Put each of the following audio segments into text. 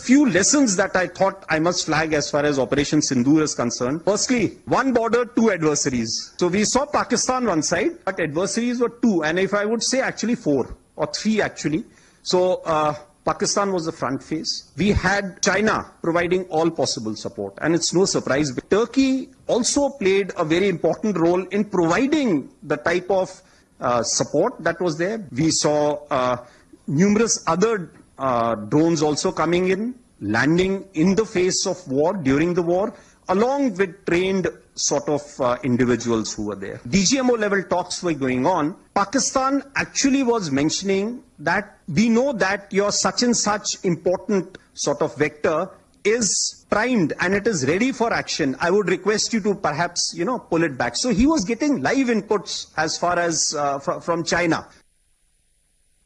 Few lessons that I thought I must flag as far as Operation Sindoor is concerned. Firstly, one border, 2 adversaries. So we saw Pakistan one side, but adversaries were 2, and if I would say actually 4 or 3 actually. So Pakistan was the front face. We had China providing all possible support, and it's no surprise. Turkey also played a very important role in providing the type of support that was there. We saw numerous other drones also coming in, landing in the face of war, during the war, along with trained sort of individuals who were there. DGMO level talks were going on. Pakistan actually was mentioning that we know that your such and such important sort of vector is primed and it is ready for action. I would request you to perhaps, pull it back. So he was getting live inputs as far as from China.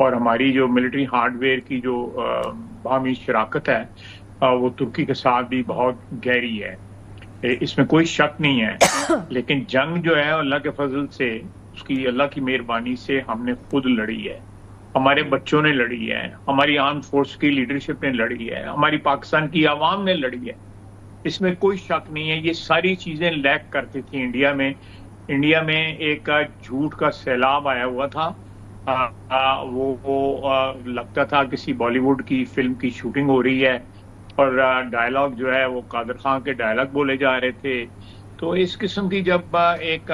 اور ہماری جو military hard where کی جو باہمی شراکت ہے وہ ترکی کے ساتھ بھی بہت گہری ہے، اس میں کوئی شک نہیں ہے. لیکن جنگ جو ہے اللہ کے فضل سے، اس کی اللہ کی مہربانی سے ہم نے خود لڑی ہے، ہمارے بچوں نے لڑی ہے، ہماری آرم فورس کی لیڈرشپ نے لڑی ہے، ہماری پاکستان کی عوام نے لڑی ہے. اس میں کوئی شک نہیں ہے. یہ ساری چیزیں لیک کرتی تھیں انڈیا میں. انڈیا میں ایک جھوٹ کا سیلاب آیا ہوا تھا. وہ لگتا تھا کسی بالی ووڈ کی فلم کی شوٹنگ ہو رہی ہے، اور ڈائلاگ جو ہے وہ قادر خان کے ڈائلاگ بولے جا رہے تھے. تو اس قسم کی جب ایک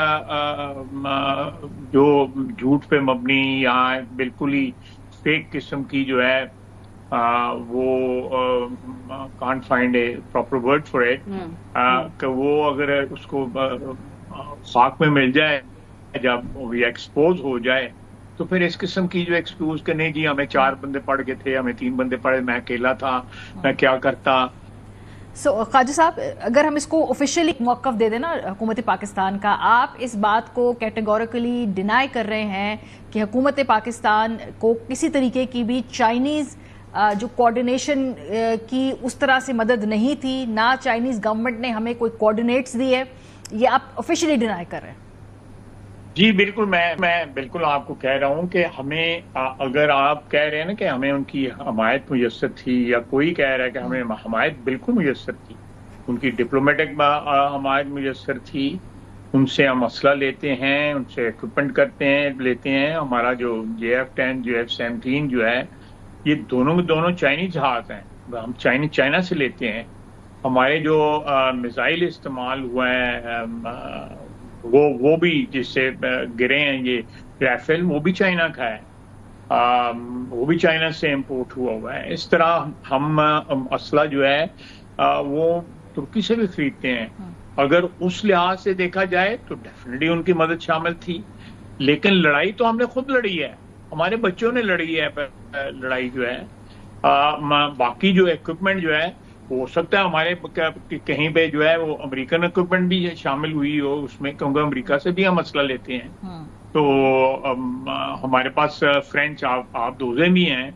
جو جھوٹ پہ مبنی یا بالکل ہی فیک قسم کی جو ہے وہ can't find a proper word for it, کہ وہ اگر اس کو خاک میں مل جائے، جب وہ ایکسپوز ہو جائے، تو پھر اس قسم کی جو ایکسکیوز کہ نہیں جی ہمیں 4 بندے پڑھ گئے تھے، ہمیں 3 بندے پڑھے، میں اکیلا تھا، میں کیا کرتا. خواجہ صاحب، اگر ہم اس کو آفیشیلی موقف دے دیں نا حکومت پاکستان کا، آپ اس بات کو کیٹیگوریکلی ڈینائی کر رہے ہیں کہ حکومت پاکستان کو کسی طریقے کی بھی چائنیز جو کوارڈینیشن کی اس طرح سے مدد نہیں تھی، نہ چائنیز گورنمنٹ نے ہمیں کوئی کوارڈینیٹس دی ہے، یہ آپ آفیشیلی ڈینائی کر رہے ہیں؟ جی بالکل، میں بالکل آپ کو کہہ رہا ہوں کہ ہمیں، اگر آپ کہہ رہے ہیں نا کہ ہمیں ان کی حمایت میسر تھی، یا کوئی کہہ رہا ہے کہ ہمیں حمایت بالکل میسر تھی، ان کی ڈپلومیٹک حمایت میسر تھی، ان سے ہم اسلحہ لیتے ہیں، ان سے اکوپمنٹ کرتے ہیں، لیتے ہیں. ہمارا جو JF-10 JF-17 جو ہے، یہ دونوں چائنیز جہاز ہیں، ہم چائنا سے لیتے ہیں. ہمارے جو میزائل استعمال ہوئے ہیں وہ بھی جس سے گرے ہیں یہ رائفل، وہ بھی چائنا کا ہے، وہ بھی چائنا سے امپورٹ ہوا ہے. اس طرح ہم اسلحہ جو ہے وہ ترکی سے بھی خریدتے ہیں. اگر اس لحاظ سے دیکھا جائے تو ڈیفینیٹلی ان کی مدد شامل تھی، لیکن لڑائی تو ہم نے خود لڑی ہے، ہمارے بچوں نے لڑی ہے لڑائی جو ہے. باقی جو ایکوپمنٹ جو ہے، ہو سکتا ہے ہمارے کہیں پہ جو ہے وہ امریکن اکوپمنٹ بھی شامل ہوئی ہو اس میں، کیونکہ امریکہ سے بھی ہم اسلحہ لیتے ہیں. تو ہمارے پاس فرینچ آپ دوزے بھی ہیں،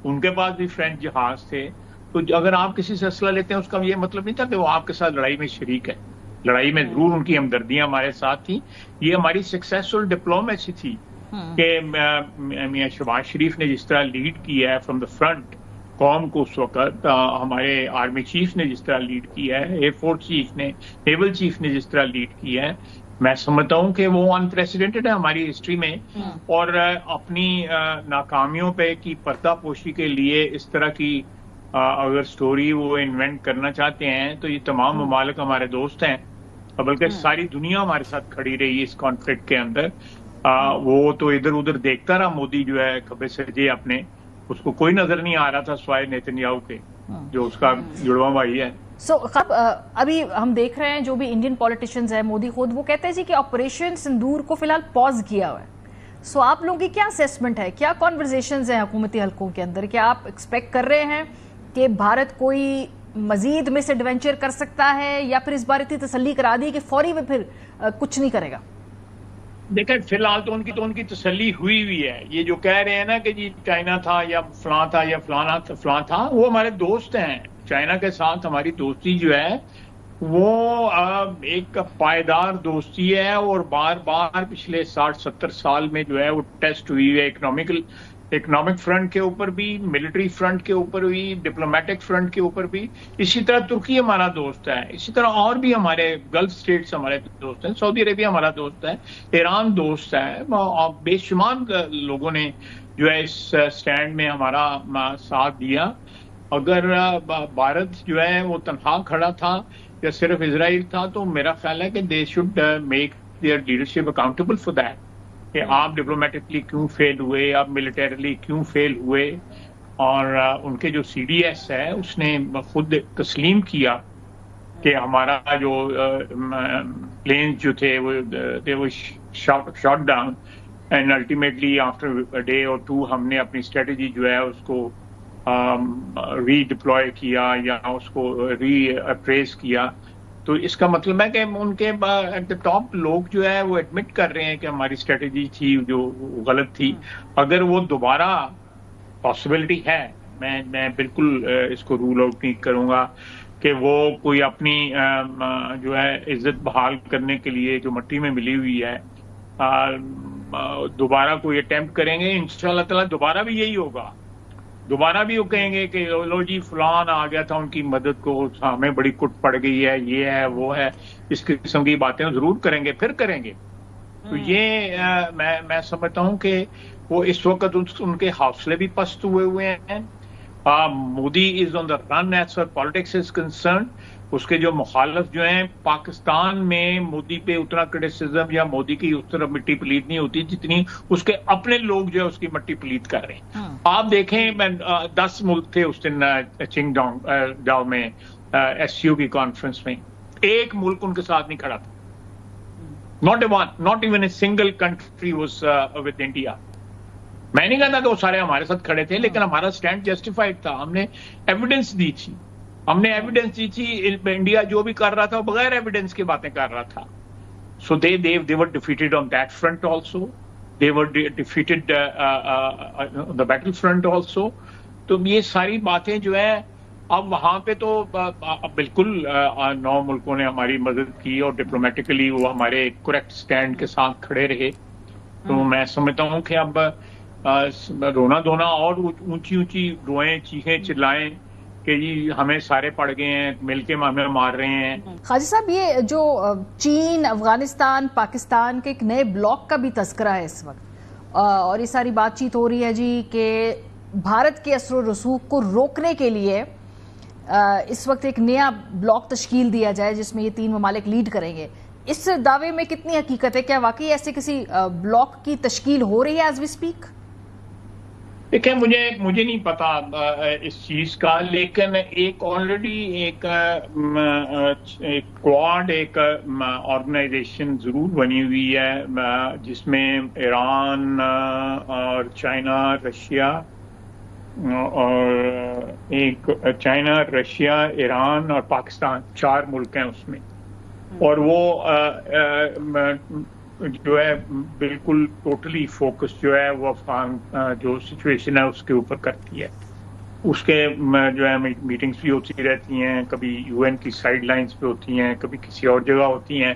ان کے پاس بھی فرینچ جہاز تھے. تو اگر آپ کسی سے اسلحہ لیتے ہیں، اس کا یہ مطلب نہیں تھا کہ وہ آپ کے ساتھ لڑائی میں شریک ہے. لڑائی میں ضرور ان کی ہمدردیاں ہمارے ساتھ تھیں. یہ ہماری سکسیسفل ڈپلومیسی تھی کہ میاں شہباز شریف نے جس طرح لیڈ کیا ہے فرام دا فرنٹ قوم کو، اس وقت ہمارے آرمی چیف نے جس طرح لیڈ کیا ہے، ایئر فورس چیف نے، نیول چیف نے جس طرح لیڈ کیا ہے، میں سمجھتا ہوں کہ وہ انپریسیڈنٹڈ ہے ہماری ہسٹری میں. اور اپنی ناکامیوں پہ کی پردہ پوشی کے لیے اس طرح کی اگر سٹوری وہ انوینٹ کرنا چاہتے ہیں، تو یہ تمام ممالک ہمارے دوست ہیں، بلکہ ساری دنیا ہمارے ساتھ کھڑی رہی اس کانفلکٹ کے اندر. وہ تو ادھر ادھر دیکھتا رہا مودی جو ہے کھبے سجے اپنے، اس کو کوئی نظر نہیں آ رہا تھا سوائے نیتنیاہو کے جو اس کا جڑواں بھائی ہے. ابھی ہم دیکھ رہے ہیں جو بھی انڈین پولیٹیشنز ہیں، مودی خود وہ کہتے ہیں جی کہ آپریشن سندور کو فی الحال پاز کیا ہوا ہے. آپ لوگوں کی کیا اسیسمنٹ ہے، کیا کانورزیشنز ہیں حکومتی حلقوں کے اندر؟ کیا آپ ایکسپیکٹ کر رہے ہیں کہ بھارت کوئی مزید مس ایڈونچر کر سکتا ہے، یا پھر اس بار اتنی تسلی کرا دی کہ فوری میں پھر کچھ نہیں کرے گا؟ دیکھیں فی الحال تو ان کی تسلی ہوئی ہے. یہ جو کہہ رہے ہیں نا کہ جی چائنا تھا یا فلاں تھا یا فلاں تھا، وہ ہمارے دوست ہیں. چائنا کے ساتھ ہماری دوستی جو ہے وہ ایک پائیدار دوستی ہے، اور بار بار پچھلے 60-70 سال میں جو ہے وہ ٹیسٹ ہوئی ہے، اکنامک فرنٹ کے اوپر بھی، ملٹری فرنٹ کے اوپر بھی، ڈپلومیٹک فرنٹ کے اوپر بھی. اسی طرح ترکی ہمارا دوست ہے، اسی طرح اور بھی ہمارے گلف اسٹیٹس ہمارے دوست ہیں، سعودی عربیہ ہمارا دوست ہے، ایران دوست ہے. بے شمار لوگوں نے جو ہے اس سٹینڈ میں ہمارا ساتھ دیا. اگر بھارت جو ہے وہ تنہا کھڑا تھا یا صرف اسرائیل تھا، تو میرا خیال ہے کہ they should make their leadership accountable for that, کہ آپ ڈپلومیٹکلی کیوں فیل ہوئے، آپ ملٹریلی کیوں فیل ہوئے. اور ان کے جو CDS ہے اس نے خود تسلیم کیا کہ ہمارا جو پلینز جو تھے وہ shot down, and ultimately after a day اور 2 ہم نے اپنی اسٹریٹجی جو ہے اس کو ری ڈپلوائے کیا یا اس کو ری اپریز کیا. تو اس کا مطلب ہے کہ ان کے ایٹ دا ٹاپ لوگ جو ہے وہ ایڈمٹ کر رہے ہیں کہ ہماری اسٹریٹجی تھی جو غلط تھی. اگر وہ دوبارہ پاسبلٹی ہے، میں بالکل اس کو رول آؤٹ نہیں کروں گا کہ وہ کوئی اپنی جو ہے عزت بحال کرنے کے لیے جو مٹی میں ملی ہوئی ہے دوبارہ کوئی اٹیمپٹ کریں گے. انشاءاللہ تعالیٰ دوبارہ بھی یہی ہوگا. دوبارہ بھی وہ کہیں گے کہ لو جی فلان آ گیا تھا ان کی مدد کو، ہمیں بڑی کٹ پڑ گئی ہے، یہ ہے وہ ہے، اس قسم کی باتیں ضرور کریں گے، پھر کریں گے. تو یہ میں سمجھتا ہوں کہ وہ اس وقت ان کے حوصلے بھی پست ہوئے ہیں. Modi is on the run as far politics is concern. اس کے جو مخالف جو ہیں پاکستان میں مودی پہ اتنا کرٹیسزم یا مودی کی اس طرح مٹی پلیت نہیں ہوتی جتنی اس کے اپنے لوگ جو ہے اس کی مٹی پلیت کر رہے ہیں. آپ دیکھیں 10 ملک تھے اس دن چنگ ڈاؤ میں ایس یو کی کانفرنس میں، ایک ملک ان کے ساتھ نہیں کھڑا تھا. not even a single country was with India. میں نہیں کہتا کہ وہ سارے ہمارے ساتھ کھڑے تھے، لیکن ہمارا سٹینڈ جسٹیفائڈ تھا. ہم نے ایویڈنس دی تھی، انڈیا جو بھی کر رہا تھا بغیر ایویڈنس کی باتیں کر رہا تھا. سو they were defeated on that front also. They were defeated on the battle front also. تو یہ ساری باتیں جو ہے اب وہاں پہ تو بالکل 9 ملکوں نے ہماری مدد کی اور ڈپلومیٹکلی وہ ہمارے کریکٹ سٹینڈ کے ساتھ کھڑے رہے. تو میں سمجھتا ہوں کہ اب رونا دھونا اور اونچی روئیں چیخیں چلائیں کہ جی ہمیں سارے پڑ گئے ہیں، مل کے ہمیں مار رہے ہیں. خواجہ صاحب، یہ جو چین، افغانستان، پاکستان کے ایک نئے بلاک کا بھی تذکرہ ہے اس وقت، اور یہ ساری بات چیت ہو رہی ہے جی کہ بھارت کے اثر و رسوخ کو روکنے کے لیے اس وقت ایک نیا بلاک تشکیل دیا جائے جس میں یہ 3 ممالک لیڈ کریں گے. اس دعوے میں کتنی حقیقت ہے؟ کیا واقعی ایسے کسی بلاک کی تشکیل ہو رہی ہے ایز وی اسپیک؟ دیکھیں مجھے نہیں پتا اس چیز کا، لیکن ایک آلریڈی ایک کواد ایک آرگنائزیشن ضرور بنی ہوئی ہے جس میں ایران اور چائنا، رشیا اور چائنا، رشیا، ایران اور پاکستان 4 ملک ہیں اس میں. اور وہ جو ہے بالکل ٹوٹلی فوکس جو ہے وہ افغان جو سچویشن ہے اس کے اوپر کرتی ہے. اس کے جو ہے میٹنگز بھی ہوتی رہتی ہیں، کبھی UN کی سائڈ لائنز پہ ہوتی ہیں، کبھی کسی اور جگہ ہوتی ہیں.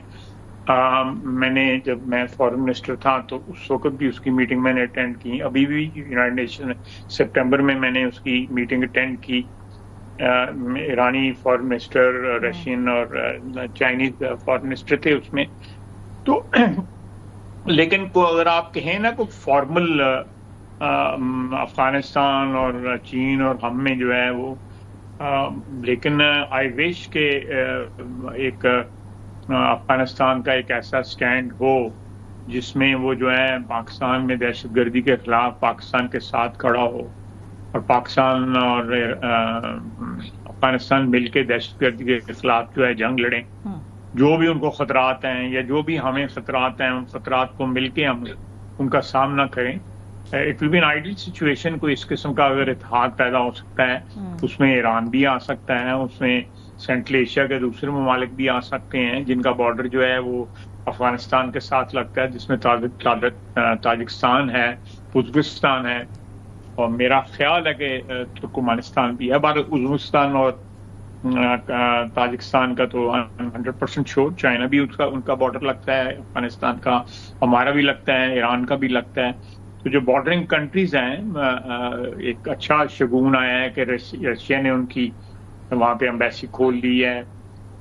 جب میں فارن منسٹر تھا تو اس وقت بھی اس کی میٹنگ میں نے اٹینڈ کی. ابھی بھی یونائیٹڈ نیشن سپٹمبر میں نے اس کی میٹنگ اٹینڈ کی. ایرانی فارن منسٹر، رشین اور چائنیز فارن منسٹر تھے اس میں. تو لیکن اگر آپ کہیں نا کوئی فارمل افغانستان اور چین اور ہم میں جو ہے وہ، لیکن آئی وش کہ ایک افغانستان کا ایک ایسا سٹینڈ ہو جس میں وہ جو ہے پاکستان میں دہشت گردی کے خلاف پاکستان کے ساتھ کھڑا ہو، اور پاکستان اور افغانستان مل کے دہشت گردی کے خلاف جو ہے جنگ لڑیں. جو بھی ان کو خطرات ہیں یا جو بھی ہمیں خطرات ہیں ان خطرات کو مل کے ہم ان کا سامنا کریں. It will be an ideal situation. کوئی اس قسم کا اگر اتحاد پیدا ہو سکتا ہے، اس میں ایران بھی آ سکتا ہے، اس میں سینٹرل ایشیا کے دوسرے ممالک بھی آ سکتے ہیں جن کا بارڈر جو ہے وہ افغانستان کے ساتھ لگتا ہے، جس میں تاجکستان ہے، ازبکستان ہے، اور میرا خیال ہے کہ ترکمانستان بھی ہے. ازبکستان اور تاجکستان کا تو 100% شور. چائنا بھی ان کا بارڈر لگتا ہے افغانستان کا، ہمارا بھی لگتا ہے، ایران کا بھی لگتا ہے. تو جو بارڈرنگ کنٹریز ہیں، ایک اچھا شگون آیا ہے کہ رشیا نے ان کی وہاں پہ ایمبیسی کھول لی ہے.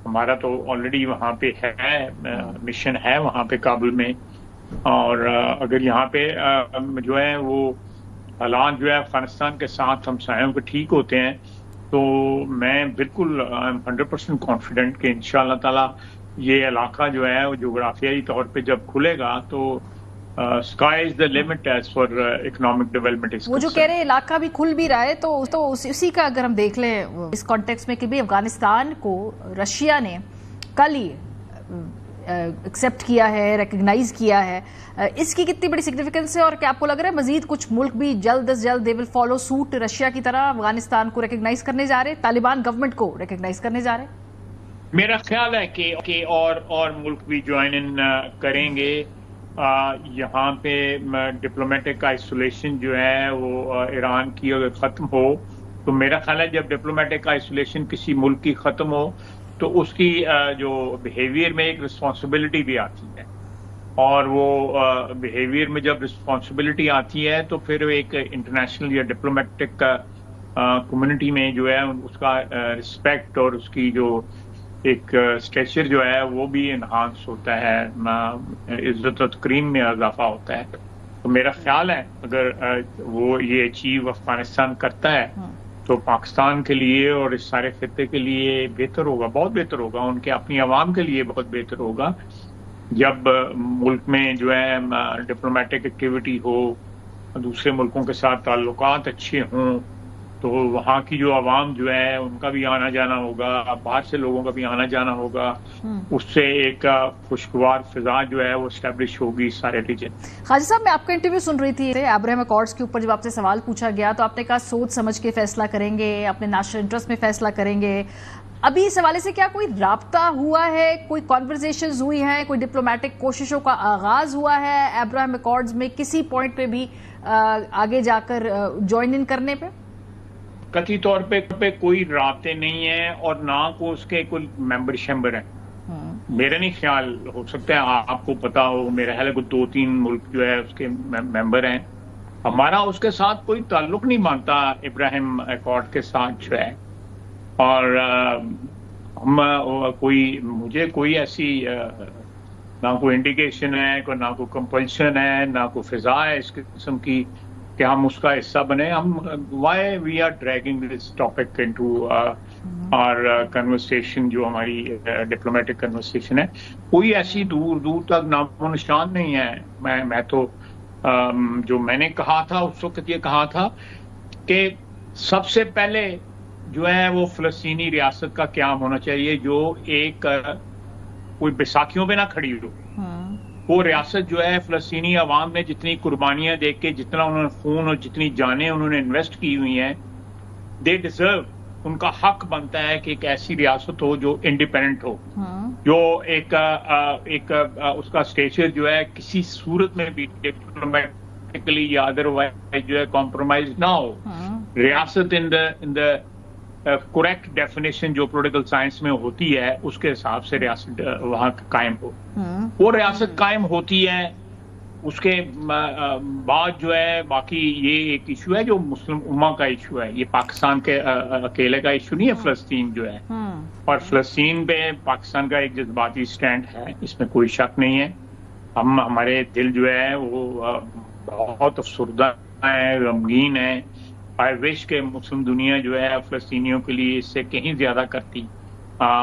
ہمارا تو آلریڈی وہاں پہ ہے، مشن ہے وہاں پہ کابل میں. اور اگر یہاں پہ جو ہے وہ حالات جو ہے افغانستان کے ساتھ ہمسایوں کے ٹھیک ہوتے ہیں تو میں بالکل 100% کانفیڈنٹ کہ انشاءاللہ تعالی یہ علاقہ جو ہے وہ جغرافیائی طور پہ جب کھلے گا تو sky is the limit as far economic development. وہ جو کہہ رہے علاقہ بھی کھل بھی رہا ہے تو اسی کا اگر ہم دیکھ لیں اس کانٹیکس میں کہ بھی افغانستان کو رشیا نے کل ہی ایکسیپٹ کیا ہے، ریکگنائز کیا ہے، اس کی کتنی بڑی سگنیفیکنس ہے؟ اور کیا آپ کو لگ رہا ہے مزید کچھ ملک بھی جلد از جلد دے ول فالو سوٹ رشیا کی طرح افغانستان کو ریکگنائز کرنے جا رہے، طالبان گورنمنٹ کو ریکگنائز کرنے جا رہے؟ میرا خیال ہے کہ اور ملک بھی جوائن ان کریں گے. یہاں پہ ڈپلومیٹک آئسولیشن جو ہے وہ ایران کی اگر ختم ہو تو میرا خیال ہے جب ڈپلومیٹک آئسولیشن کسی ملک کی ختم ہو تو اس کی جو بیہیویئر میں ایک رسپانسبلٹی بھی آتی ہے, اور وہ بیہیویئر میں جب رسپانسبلٹی آتی ہے تو پھر ایک انٹرنیشنل یا ڈپلومیٹک کمیونٹی میں جو ہے اس کا رسپیکٹ اور اس کی جو ایک اسٹیچر جو ہے وہ بھی انہانس ہوتا ہے, عزت و تکریم میں اضافہ ہوتا ہے. تو میرا خیال ہے اگر وہ یہ اچیو افغانستان کرتا ہے تو پاکستان کے لیے اور اس سارے خطے کے لیے بہتر ہوگا, بہت بہتر ہوگا, ان کے اپنی عوام کے لیے بہت بہتر ہوگا. جب ملک میں جو ہے ڈپلومیٹک ایکٹیویٹی ہو, دوسرے ملکوں کے ساتھ تعلقات اچھے ہوں, تو وہاں کی جو عوام جو ہے ان کا بھی آنا جانا ہوگا, باہر سے لوگوں کا بھی آنا جانا ہوگا, اس سے ایک خوشگوار فضا جو ہے وہ اسٹیبلش ہوگی سارے ریجن. خواجہ صاحب, میں آپ کا انٹرویو سن رہی تھی, ابراہیم اکارڈز کے اوپر جب آپ سے سوال پوچھا گیا تو آپ نے کہا سوچ سمجھ کے فیصلہ کریں گے, اپنے نیشنل انٹرسٹ میں فیصلہ کریں گے. ابھی اس حوالے سے کیا کوئی رابطہ ہوا ہے, کوئی کانورسیشنز ہوئی ہیں, کوئی ڈپلومیٹک کوششوں کا آغاز ہوا ہے ابراہیم اکارڈز میں کسی پوائنٹ پہ بھی آگے جا کر جوائن ان کرنے پہ؟ قطعی طور پہ کوئی رابطے نہیں ہیں اور نہ کو اس کے کوئی ممبر شمبر ہیں. میرا نہیں خیال, ہو سکتا ہے آپ کو پتا ہو, میرا خیال ہے کوئی 2-3 ملک جو ہے اس کے ممبر ہیں. ہمارا اس کے ساتھ کوئی تعلق نہیں مانتا ابراہیم اکارڈ کے ساتھ جو ہے, اور مجھے کوئی ایسی نہ کوئی انڈیکیشن ہے, نہ کوئی کمپلشن ہے, نہ کوئی فضا ہے اس قسم کی کہ ہم اس کا حصہ بنے. ہم why we are dragging this topic into our conversation جو ہماری ڈپلومیٹک کنورسیشن ہے, کوئی ایسی دور تک نام و نشان نہیں ہے. میں تو جو میں نے کہا تھا اس وقت یہ کہا تھا کہ سب سے پہلے جو ہے وہ فلسطینی ریاست کا قیام ہونا چاہیے جو ایک کوئی بیساکھیوں پہ نہ کھڑی ہو. وہ ریاست جو ہے فلسطینی عوام نے جتنی قربانیاں دے کے, جتنا انہوں نے خون اور جتنی جانیں انہوں نے انویسٹ کی ہوئی ہیں, دے ڈیزرو, ان کا حق بنتا ہے کہ ایک ایسی ریاست ہو جو انڈیپینڈنٹ ہو, جو ایک اس کا اسٹیچر جو ہے کسی صورت میں بھی ڈپلومیٹکلی یا ادروائز جو ہے کمپرومائز نہ ہو. ریاست ان دا کریکٹ ڈیفینیشن جو پولیٹیکل سائنس میں ہوتی ہے اس کے حساب سے ریاست وہاں قائم ہو. وہ ریاست قائم ہوتی ہے, اس کے بعد جو ہے باقی یہ ایک ایشو ہے جو مسلم امہ کا ایشو ہے, یہ پاکستان کے اکیلے کا ایشو نہیں ہے. فلسطین جو ہے, اور فلسطین پہ پاکستان کا ایک جذباتی سٹینڈ ہے, اس میں کوئی شک نہیں ہے. ہمارے دل جو ہے وہ بہت افسردہ ہے, غمگین ہے. آئی وش کہ مسلم دنیا جو ہے فلسطینیوں کے لیے اس سے کہیں زیادہ کرتی.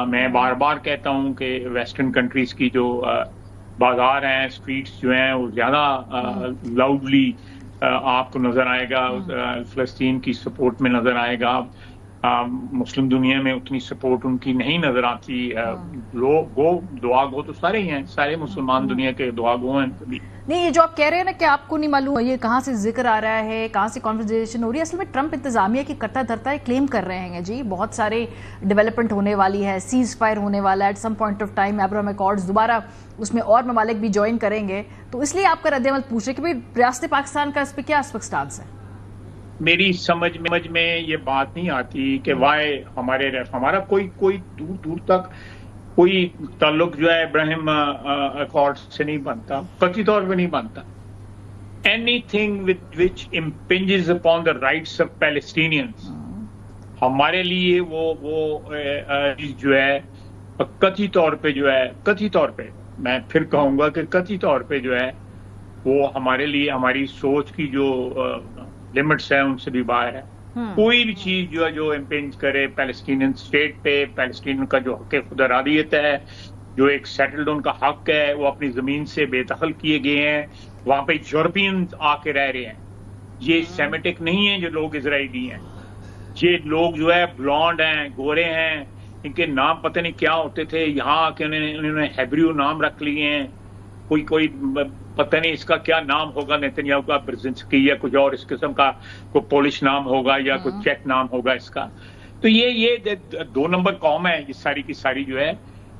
میں بار بار کہتا ہوں کہ ویسٹرن کنٹریز کی جو بازار ہیں, اسٹریٹس جو ہیں, وہ زیادہ لاؤڈلی آپ کو نظر آئے گا, فلسطین کی سپورٹ میں نظر آئے گا. مسلم دنیا میں اتنی سپورٹ ان کی نہیں نظر آتی. لوگ گو دعا گو تو سارے ہی ہیں, سارے مسلمان دنیا کے دعا گو ہیں. نہیں, یہ جو آپ کہہ رہے ہیں نا کہ آپ کو نہیں معلوم یہ کہاں سے ذکر آ رہا ہے, کہاں سے کانورسیشن ہو رہی ہے, اصل میں ٹرمپ انتظامیہ کی کرتا دھرتا ہے کلیم کر رہے ہیں جی بہت سارے ڈیولپمنٹ ہونے والی ہے, سیز فائر ہونے والا ہے at some point of time, Ibrahim accords دوبارہ اس میں اور ممالک بھی جوائن کریں گے. تو اس لیے آپ کا رد عمل پوچھے کہ ریاست پاکستان کا اس پہ کیا اسٹانس ہے. میری سمجھ میں یہ بات نہیں آتی کہ وائی ہمارا کوئی دور تک کوئی تعلق جو ہے ابراہیم اکارڈ سے نہیں بنتا, قطعی طور پہ نہیں بنتا. Anything which impinges upon the rights of Palestinians ہمارے لیے وہ جو ہے قطعی طور پہ میں پھر کہوں گا کہ قطعی طور پہ جو ہے وہ ہمارے لیے ہماری سوچ کی جو لمٹس ہیں ان سے بھی باہر ہے. کوئی بھی چیز جو ہے جو امپینج کرے پیلسٹینین اسٹیٹ پہ, پیلسٹین کا جو حق خود ارادیت ہے, جو ایک سیٹلڈ ان کا حق ہے, وہ اپنی زمین سے بے دخل کیے گئے ہیں, وہاں پہ یورپین آ کے رہ رہے ہیں. یہ سیمیٹک نہیں ہے جو لوگ اسرائیلی ہیں, یہ لوگ جو ہے بلانڈ ہیں, گورے ہیں, ان کے نام پتہ نہیں کیا ہوتے تھے, یہاں آ کے انہوں نے ہیبریو نام رکھ لیے ہیں. کوئی پتہ نہیں اس کا کیا نام ہوگا, نیتنیاہو کا, برزنسکی یا کچھ اور اس قسم کا کوئی پولش نام ہوگا یا کوئی چیک نام ہوگا اس کا. تو یہ 2 نمبر قوم ہے یہ ساری کی ساری جو ہے.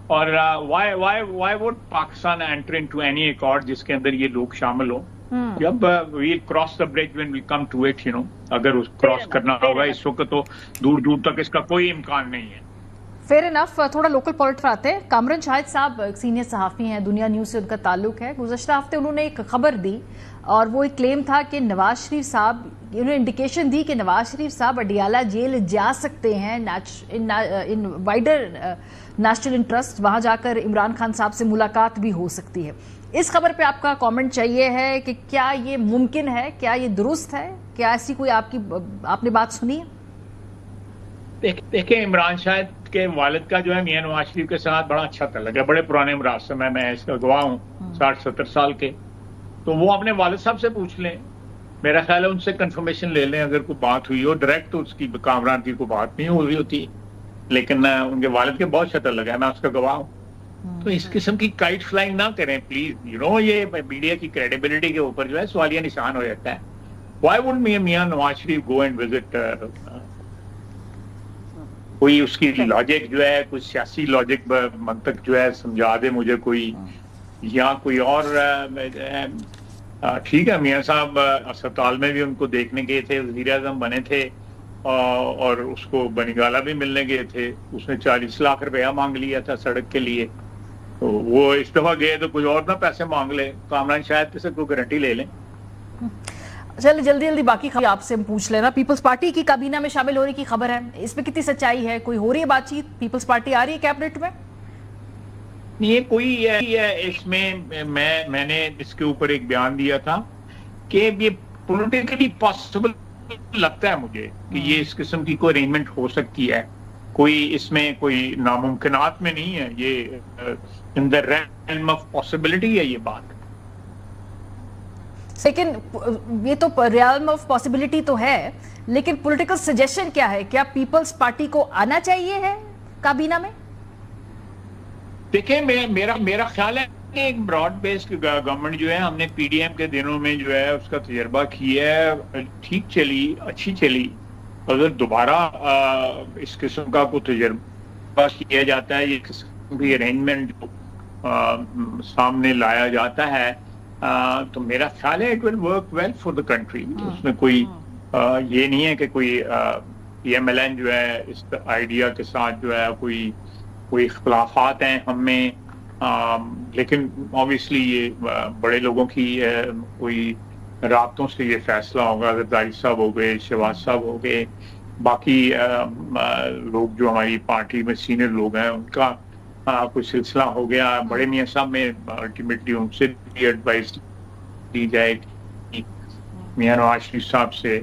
اور why would Pakistan enter into any accord جس کے اندر یہ لوگ شامل ہوں. جب we cross the bridge when we come to it اگر اس کراس کرنا ہوگا اس وقت تو دور دور تک اس کا کوئی امکان نہیں ہے. Fair enough. تھوڑا لوکل پالیٹکس پر آتے ہیں. کامران شاہد صاحب سینئر صحافی ہیں, دنیا نیوز سے ان کا تعلق ہے. گزشتہ ہفتے انہوں نے ایک خبر دی اور وہ ایک کلیم تھا کہ نواز شریف صاحب, انہوں نے انڈیکیشن دی کہ نواز شریف صاحب اڈیالہ جیل جا سکتے ہیں ان وائڈر نیشنل انٹرسٹ, وہاں جا کر عمران خان صاحب سے ملاقات بھی ہو سکتی ہے. اس خبر پہ آپ کا کامنٹ چاہیے ہے کہ کیا یہ ممکن ہے, کیا یہ درست ہے, کیا ایسی کوئی آپ نے بات سنی ہے؟ دیکھیں عمران شاہد کے والد کا جو ہے میاں نواز شریف کے ساتھ بڑا اچھا تعلق ہے, بڑے پرانے مراسم ہے, میں اس کا گواہ ہوں 60-70 سال کے. تو وہ اپنے والد صاحب سے پوچھ لیں, میرا خیال ہے ان سے کنفرمیشن لے لیں اگر کوئی بات ہوئی ہو. ڈائریکٹ تو اس کی کامران کی کوئی بات نہیں ہو رہی ہوتی, لیکن ان کے والد کے بہت اچھا تعلق ہے, میں اس کا گواہ ہوں. تو اس قسم کی کائٹ فلائنگ نہ کریں پلیز. یہ میڈیا کی کریڈیبلٹی کے اوپر جو ہے سوالیہ نشان ہو جاتا ہے. Y would Mian Nawaz Sharif go and visit, کوئی اس کی لاجک جو ہے, کوئی سیاسی لاجک منطق جو ہے سمجھا دے مجھے کوئی, یا کوئی اور. ٹھیک ہے میاں صاحب اسپتال میں بھی ان کو دیکھنے گئے تھے, وزیر اعظم بنے تھے اور اس کو بنگالہ بھی ملنے گئے تھے. اس نے 40 لاکھ روپیہ مانگ لیا تھا سڑک کے لیے, تو وہ اس دفعہ گئے تو کچھ اور نہ پیسے مانگ لے. کامران شاید سے کوئی گارنٹی لے لیں. چل جلدی باقی خبر آپ سے پوچھ لینا. پیپلز پارٹی کی کابینہ میں شامل ہونے کی خبر ہے, اس میں کتنی سچائی ہے؟ کوئی ہو رہی ہے بات چیت؟ پیپلز پارٹی آ رہی ہے کیبنٹ میں؟ یہ کوئی ہے, اس میں نے اس کے اوپر ایک بیان دیا تھا کہ یہ پولیٹیکلی پاسبل لگتا ہے مجھے کہ یہ اس قسم کی کوئی ارینجمنٹ ہو سکتی ہے. کوئی اس میں کوئی ناممکنات میں نہیں ہے, یہ ان دا ریلم آف پاسبلٹی ہے یہ بات. لیکن یہ تو ریلم آف پاسبلٹی تو ہے, لیکن پولیٹیکل سجیشن کیا ہے؟ کیا پیپلز پارٹی کو آنا چاہیے ہے کابینہ میں؟ دیکھیں میرا خیال ہے کہ ایک براڈ بیسڈ گورنمنٹ جو ہے, ہم نے پی ڈی ایم کے دنوں میں جو ہے اس کا تجربہ کیا ہے, ٹھیک چلی, اچھی چلی. اگر دوبارہ اس قسم کا کوئی تجربہ کیا جاتا ہے, یہ قسم کی ارینجمنٹ جو سامنے لایا جاتا ہے, تو میرا خیال ہے it will work well for the country. اس میں کوئی یہ نہیں ہے کہ کوئی پی ایم ایل این جو ہے اس آئیڈیا کے ساتھ جو ہے کوئی اختلافات ہیں ہم میں, لیکن آبویسلی یہ بڑے لوگوں کی کوئی رابطوں سے یہ فیصلہ ہوگا. زرداری صاحب ہو گئے, شہباز صاحب ہو گئے, باقی لوگ جو ہماری پارٹی میں سینئر لوگ ہیں ان کا کوئی سلسلہ ہو گیا. بڑے میاں صاحب میں الٹیمیٹلی ان سے بھی ایڈوائز دی جائے گی, میاں نواز شریف صاحب سے,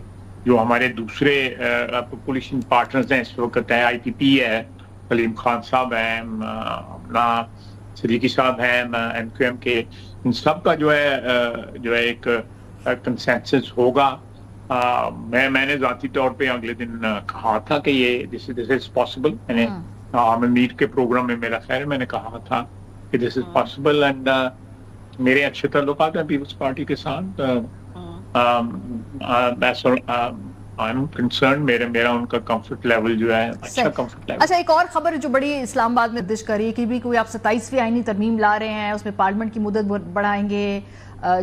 جو ہمارے دوسرے کولیشن پارٹنرز ہیں اس وقت ہے, آئی پی پی ہے, سلیم خان صاحب ہیں, اپنا صدیقی صاحب ہیں ایم کیو ایم کے, ان سب کا جو ہے ایک کنسنسس ہوگا. میں نے ذاتی طور پہ اگلے دن کہا تھا کہ یہ دس از پاسبل. میں نے عامر میر کے پروگرام میں میرا خیر میں نے کہا تھا کہ دس از پاسبل, اینڈ میرے اچھے تعلقات ہیں پیپلز پارٹی کے ساتھ. میرا ان کا کمفرٹ لیول جو ہے اچھا کمفرٹ لیول. اچھا, ایک اور خبر جو بڑی اسلام آباد میں گردش کر رہی ہے کہ بھی کوئی آپ 27ویں آئینی ترمیم لا رہے ہیں, اس میں پارلیمنٹ کی مدت بڑھائیں گے,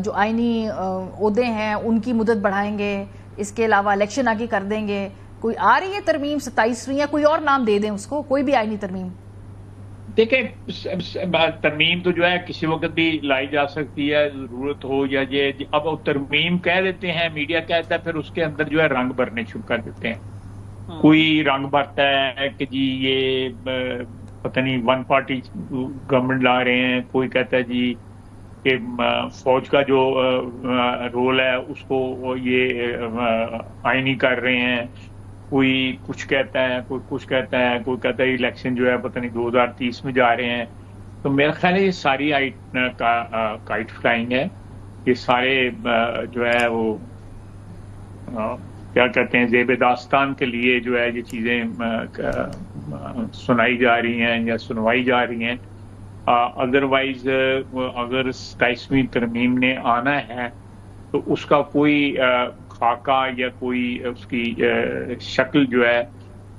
جو آئینی عہدے ہیں ان کی مدت بڑھائیں گے, اس کے علاوہ الیکشن آگے کر دیں گے. کوئی آ رہی ہے ترمیم 27ویں, یا کوئی اور نام دے دیں اس کو, کوئی بھی آئینی ترمیم؟ دیکھیں ترمیم تو جو ہے کسی وقت بھی لائی جا سکتی ہے, ضرورت ہو یا یہ. اب ترمیم کہہ دیتے ہیں, میڈیا کہتا ہے, پھر اس کے اندر جو ہے رنگ بھرنے شروع کر دیتے ہیں. کوئی رنگ بھرتا ہے کہ جی یہ پتہ نہیں ون پارٹی گورنمنٹ لا رہے ہیں, کوئی کہتا ہے جی کہ فوج کا جو رول ہے اس کو یہ آئینی کر رہے ہیں, کوئی کچھ کہتا ہے, کوئی کچھ کہتا ہے, کوئی کہتا ہے الیکشن جو ہے پتہ نہیں 2030 میں جا رہے ہیں. تو میرا خیال ہے یہ ساری کائٹ فلائنگ ہے. یہ سارے جو ہے وہ کیا کہتے ہیں زیب داستان کے لیے جو ہے یہ چیزیں سنائی جا رہی ہیں یا سنوائی جا رہی ہیں. ادروائز اگر 27ویں ترمیم نے آنا ہے تو اس کا کوئی خاکہ یا کوئی اس کی شکل جو ہے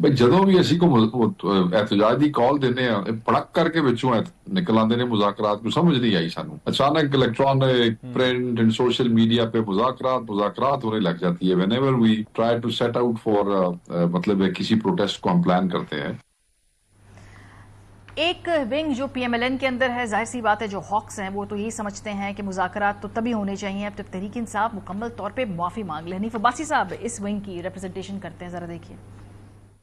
بھائی جدوں بھی اسی کو احتجاج کی کال دینے ہیں پڑک کر کے بچوں نکل آتے ہیں مذاکرات کو سمجھ نہیں آئی سانو اچانک electronic print and social media پہ مذاکرات ہونے لگ جاتی ہے whenever we try to set out for مطلب کسی پروٹیسٹ کو ہم پلان کرتے ہیں. ایک ونگ جو پی ایم ایل این کے اندر ہے، ظاہر سی بات ہے جو ہاکس ہیں وہ تو یہی سمجھتے ہیں کہ مذاکرات تو تبھی ہونے چاہیے اب تک تحریک انصاف مکمل طور پہ معافی مانگ لے. حنیف عباسی صاحب اس ونگ کی ریپرزنٹیشن کرتے ہیں، ذرا دیکھیے.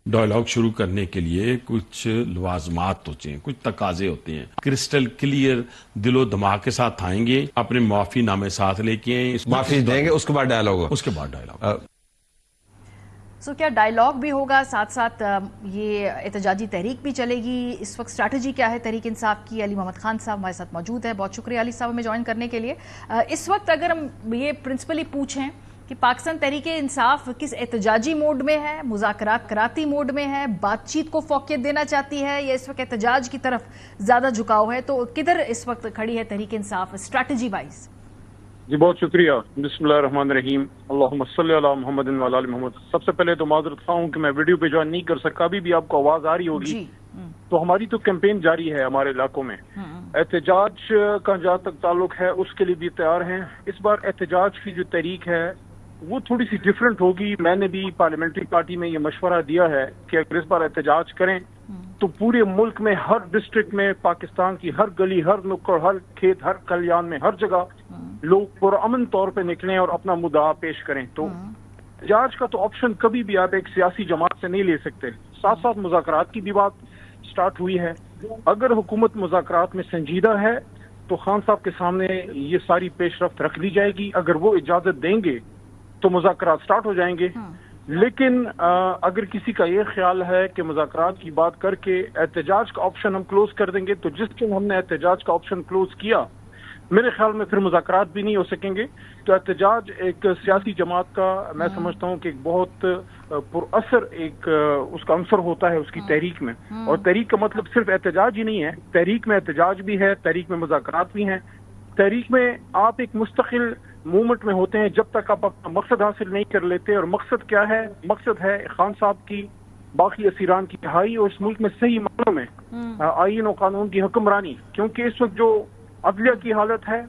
ڈائلاگ شروع کرنے کے لیے کچھ لوازمات ہوتے ہیں، کچھ تقاضے ہوتے ہیں، کرسٹل کلیئر دل و دماغ کے ساتھ آئیں گے، اپنے معافی نامے ساتھ لے کے معافی دیں گے، اس کے بعد ڈائلاگ ہوگا. اس کے بعد ڈائلاگ. سو کیا ڈائلاگ بھی ہوگا، ساتھ ساتھ یہ احتجاجی تحریک بھی چلے گی؟ اس وقت اسٹریٹجی کیا ہے تحریک انصاف کی؟ علی محمد خان صاحب ہمارے ساتھ موجود ہیں، بہت شکریہ علی صاحب ہمیں جوائن کرنے کے لیے. اس وقت اگر ہم یہ پرنسپلی پوچھیں کہ پاکستان تحریک انصاف کس احتجاجی موڈ میں ہے، مذاکرات کراتی موڈ میں ہے، بات چیت کو فوقیت دینا چاہتی ہے، یا اس وقت احتجاج کی طرف زیادہ جھکاؤ ہے، تو کدھر اس وقت کھڑی ہے تحریک انصاف اسٹریٹجی وائز؟ جی بہت شکریہ. بسم اللہ الرحمن الرحیم. اللہم صلی علی محمد وعلی آل محمد. سب سے پہلے تو معذرت خواہ ہوں کہ میں ویڈیو پہ جوائن نہیں کر سکا. ابھی بھی آپ کو آواز آ رہی ہوگی جی. تو ہماری تو کیمپین جاری ہے ہمارے علاقوں میں. احتجاج کا جہاں تک تعلق ہے اس کے لیے بھی تیار ہیں. اس بار احتجاج کی جو تحریک ہے وہ تھوڑی سی ڈفرینٹ ہوگی. میں نے بھی پارلیمنٹری پارٹی میں یہ مشورہ دیا ہے کہ اگر اس بار احتجاج کریں تو پورے ملک میں ہر ڈسٹرکٹ میں پاکستان کی ہر گلی، ہر نکڑ، ہر کھیت، ہر کلیان میں ہر جگہ لوگ پرامن طور پہ نکلیں اور اپنا مدعا پیش کریں. تو احتجاج کا تو آپشن کبھی بھی آپ ایک سیاسی جماعت سے نہیں لے سکتے. ساتھ ساتھ مذاکرات کی بھی بات سٹارٹ ہوئی ہے. اگر حکومت مذاکرات میں سنجیدہ ہے تو خان صاحب کے سامنے یہ ساری پیش رفت رکھ دی جائے گی. اگر وہ اجازت دیں گے تو مذاکرات سٹارٹ ہو جائیں گے. لیکن اگر کسی کا یہ خیال ہے کہ مذاکرات کی بات کر کے احتجاج کا آپشن ہم کلوز کر دیں گے، تو جس دن ہم نے احتجاج کا آپشن کلوز کیا میرے خیال میں پھر مذاکرات بھی نہیں ہو سکیں گے. تو احتجاج ایک سیاسی جماعت کا میں سمجھتا ہوں کہ ایک بہت پر اثر ایک اس کا عنصر ہوتا ہے اس کی تحریک میں. اور تحریک کا مطلب صرف احتجاج ہی نہیں ہے، تحریک میں احتجاج بھی ہے، تحریک میں مذاکرات بھی ہیں. تحریک میں آپ ایک مستقل موومنٹ میں ہوتے ہیں جب تک آپ اپنا مقصد حاصل نہیں کر لیتے. اور مقصد کیا ہے؟ مقصد ہے خان صاحب کی باقی اسیران کی رہائی اور اس ملک میں صحیح معنوں میں آئین و قانون کی حکمرانی. کیونکہ اس وقت جو عدلیہ کی حالت ہے،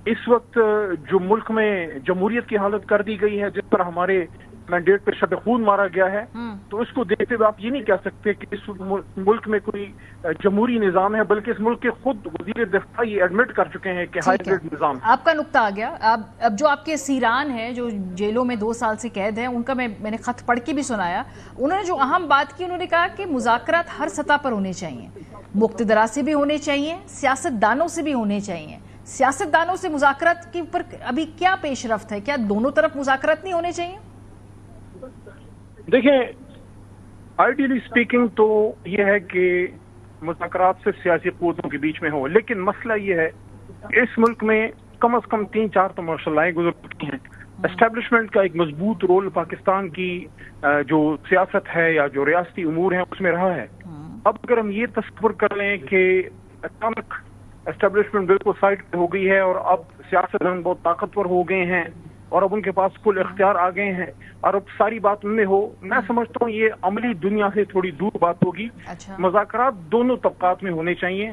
اس وقت جو ملک میں جمہوریت کی حالت کر دی گئی ہے، جس پر ہمارے مینڈیٹ پہ شب خون مارا گیا ہے، تو اس کو دیکھتے ہوئے آپ یہ نہیں کہہ سکتے کہ اس ملک میں کوئی جمہوری نظام ہے، بلکہ اس ملک کے خود وزیر دفاع یہ ایڈمٹ کر چکے ہیں کہ ہائیبرڈ نظام. آپ کا نقطہ آ گیا. اب جو آپ کے اسیران ہیں جو جیلوں میں 2 سال سے قید ہیں، ان کا میں نے خط پڑھ کے بھی سنایا. انہوں نے جو اہم بات کی، انہوں نے کہا کہ مذاکرات ہر سطح پر ہونے چاہیے، مقتدرہ سے بھی ہونے چاہیے، سیاست دانوں سے بھی ہونے چاہیے. سیاست دانوں سے مذاکرات کے اوپر ابھی کیا پیش رفت ہے؟ کیا دونوں طرف مذاکرات نہیں ہونے چاہیے؟ دیکھیں، آئیڈیلی اسپیکنگ تو یہ ہے کہ مذاکرات صرف سیاسی قوتوں کے بیچ میں ہو، لیکن مسئلہ یہ ہے اس ملک میں کم از کم 3-4 تو مارشل گزر چکی ہیں. اسٹیبلشمنٹ کا ایک مضبوط رول پاکستان کی جو سیاست ہے یا جو ریاستی امور ہیں اس میں رہا ہے. اب اگر ہم یہ تصور کر لیں کہ اچانک اسٹیبلشمنٹ بالکل سائڈ پہ ہو گئی ہے اور اب سیاستدان بہت طاقتور ہو گئے ہیں اور اب ان کے پاس کل اختیار آ گئے ہیں اور اب ساری بات ان میں ہو، میں سمجھتا ہوں یہ عملی دنیا سے تھوڑی دور بات ہوگی. مذاکرات دونوں طبقات میں ہونے چاہیے.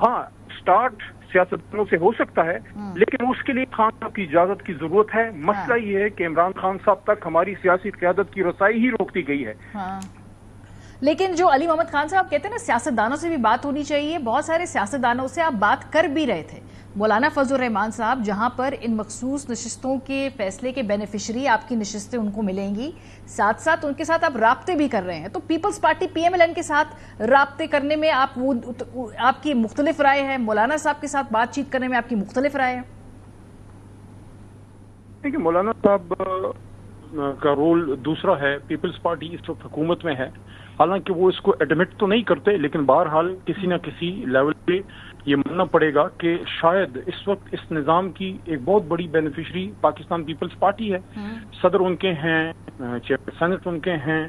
ہاں، سٹارٹ سیاستدانوں سے ہو سکتا ہے، لیکن اس کے لیے خان صاحب کی اجازت کی ضرورت ہے. مسئلہ یہ ہے کہ عمران خان صاحب تک ہماری سیاسی قیادت کی رسائی ہی روک دی گئی ہے. لیکن جو علی محمد خان صاحب کہتے ہیں نا سیاستدانوں سے بھی بات ہونی چاہیے، بہت سارے سیاستدانوں سے آپ بات کر بھی رہے تھے. مولانا فضل الرحمان صاحب جہاں پر ان مخصوص نشستوں کے فیصلے کے بینیفیشری آپ کی نشستیں ان کو ملیں گی، ساتھ ساتھ ان کے ساتھ آپ رابطے بھی کر رہے ہیں. تو Peoples Party P M L N کے ساتھ رابطے کرنے میں آپ کی مختلف رائے ہے، مولانا صاحب کے ساتھ بات چیت کرنے میں آپ کی مختلف رائے ہے. دیکھیں، مولانا صاحب کا رول دوسرا ہے. پیپلز پارٹی اس وقت حکومت میں ہے، حالانکہ وہ اس کو ایڈمٹ تو نہیں کرتے، لیکن بہرحال کسی نہ کسی لیول پہ یہ ماننا پڑے گا کہ شاید اس وقت اس نظام کی ایک بہت بڑی بینیفیشری پاکستان پیپلز پارٹی ہے. صدر ان کے ہیں، چیئر سینٹ ان کے ہیں،